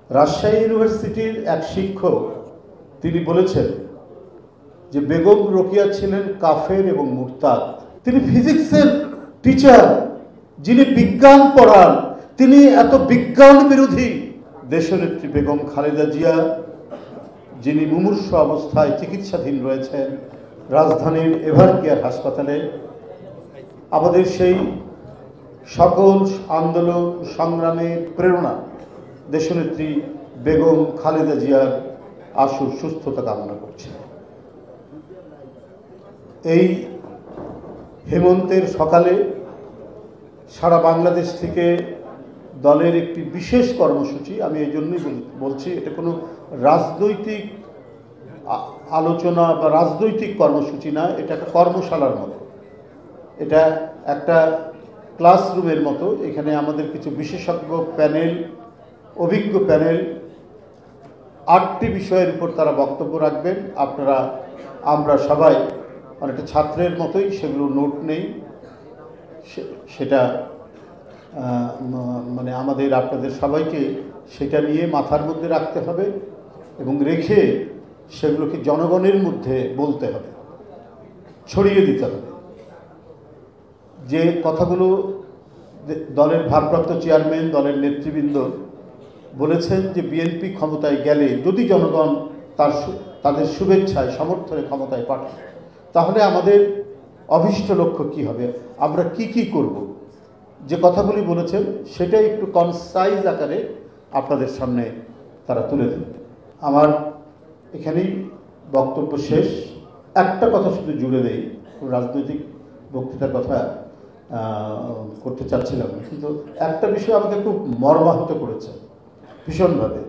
রাজশাহী ইউনিভার্সিটির এক শিক্ষক তিনি বলেছেন যে বেগম রোকেয়া ছিলেন কাফের এবং মুরতাদ। তিনি ফিজিক্সের টিচার, যিনি বিজ্ঞান পড়ান, তিনি এত বিজ্ঞান বিরোধী। দেশনেত্রী বেগম খালেদা জিয়া, যিনি মুমূর্ষু অবস্থায় চিকিৎসাধীন রয়েছেন রাজধানীর এভারকেয়ার হাসপাতালে, আমাদের সেই সকল আন্দোলন সংগ্রামের প্রেরণা দেশনেত্রী বেগম খালেদা জিয়ার আশু সুস্থতা কামনা করছে। এই হেমন্তের সকালে সারা বাংলাদেশ থেকে দলের একটি বিশেষ কর্মসূচি, আমি এই জন্যই বলছি এটা কোনো রাজনৈতিক আলোচনা বা রাজনৈতিক কর্মসূচি না, এটা একটা কর্মশালার মতো, এটা একটা ক্লাসরুমের মতো। এখানে আমাদের কিছু বিশেষজ্ঞ প্যানেল, অভিজ্ঞ প্যানেল 8টি বিষয়ের উপর তারা বক্তব্য রাখবেন। আমরা সবাই অনেকটা ছাত্রের মতোই সেগুলো নোট নেই, সেটা মানে আপনাদের সবাইকে সেটা নিয়ে মাথার মধ্যে রাখতে হবে এবং রেখে সেগুলোকে জনগণের মধ্যে বলতে হবে, ছড়িয়ে দিতে হবে। যে কথাগুলো দলের ভারপ্রাপ্ত চেয়ারম্যান, দলের নেতৃবৃন্দ বলেছেন যে বিএনপি ক্ষমতায় গেলে যদি জনগণ তাদের শুভেচ্ছায় সমর্থনে ক্ষমতায় পাঠায়, তাহলে আমাদের অভীষ্ট লক্ষ্য কী হবে, আমরা কি করব, যে কথাগুলি বলেছেন সেটাই একটু কনসাইজ আকারে আপনাদের সামনে তারা তুলে দেবে। আমার এখানেই বক্তব্য শেষ। একটা কথা শুধু জুড়ে দেই, রাজনৈতিক বক্তৃতার কথা করতে চাচ্ছিলাম না, কিন্তু একটা বিষয় আমাকে খুব মর্মাহত করেছে ভীষণভাবে।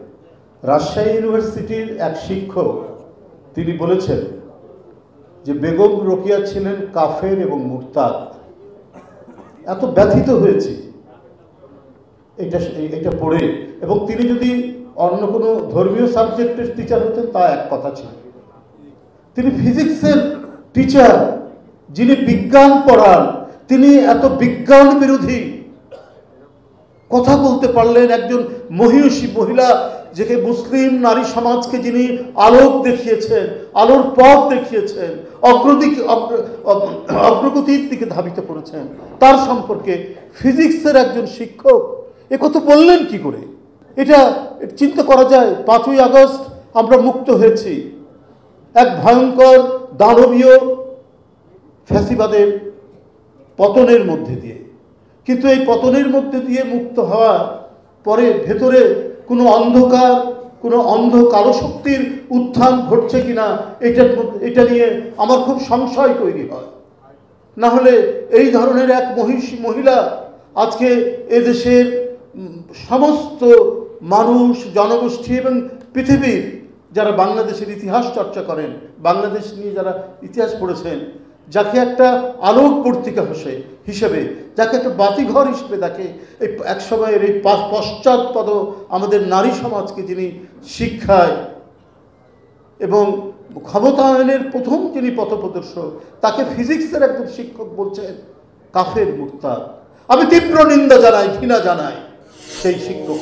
রাজশাহী ইউনিভার্সিটির এক শিক্ষক তিনি বলেছেন যে বেগম রোকেয়া ছিলেন কাফের এবং মুরতাদ। এত ব্যথিত হয়েছি এটা পড়ে। এবং তিনি যদি অন্য কোনো ধর্মীয় সাবজেক্টের টিচার হতেন তা এক কথা ছিল, তিনি ফিজিক্সের টিচার, যিনি বিজ্ঞান পড়ান, তিনি এত বিজ্ঞান বিরোধী কথা বলতে পারলেন। একজন মহিষী মহিলা, যে মুসলিম নারী সমাজকে যিনি আলোক দেখিয়েছেন, আলোর পথ দেখিয়েছেন, অগ্রগতির দিকে ধাবিত করেছেন, তার সম্পর্কে ফিজিক্সের একজন শিক্ষক একথা বললেন কি করে? এটা চিন্তা করা যায়। 5ই আগস্ট আমরা মুক্ত হয়েছি এক ভয়ঙ্কর দানবীয় ফ্যাসিবাদের পতনের মধ্যে দিয়ে, কিন্তু এই পতনের মধ্যে দিয়ে মুক্ত হওয়া পরে ভেতরে কোনো অন্ধকার, কোনো অন্ধ কালো শক্তির উত্থান ঘটছে কিনা এটা নিয়ে আমার খুব সংশয় তৈরি হয়। না হলে এই ধরনের এক মহিষী মহিলা আজকে এদেশের সমস্ত মানুষ, জনগোষ্ঠী এবং পৃথিবীর যারা বাংলাদেশের ইতিহাস চর্চা করেন, বাংলাদেশ নিয়ে যারা ইতিহাস পড়েছেন, যাকে একটা আলোক পত্রিকা হিসেবে, যাকে একটা বাতিঘর হিসেবে দেখে, এই এক সময়ের এই পশ্চাৎপদ আমাদের নারী সমাজকে যিনি শিক্ষায় এবং ক্ষমতায়নের প্রথম যিনি পথপ্রদর্শক, তাকে ফিজিক্সের একজন শিক্ষক বলছেন কাফের মুরতাদ। আমি তীব্র নিন্দা জানাই, ঘৃণা জানাই সেই শিক্ষক।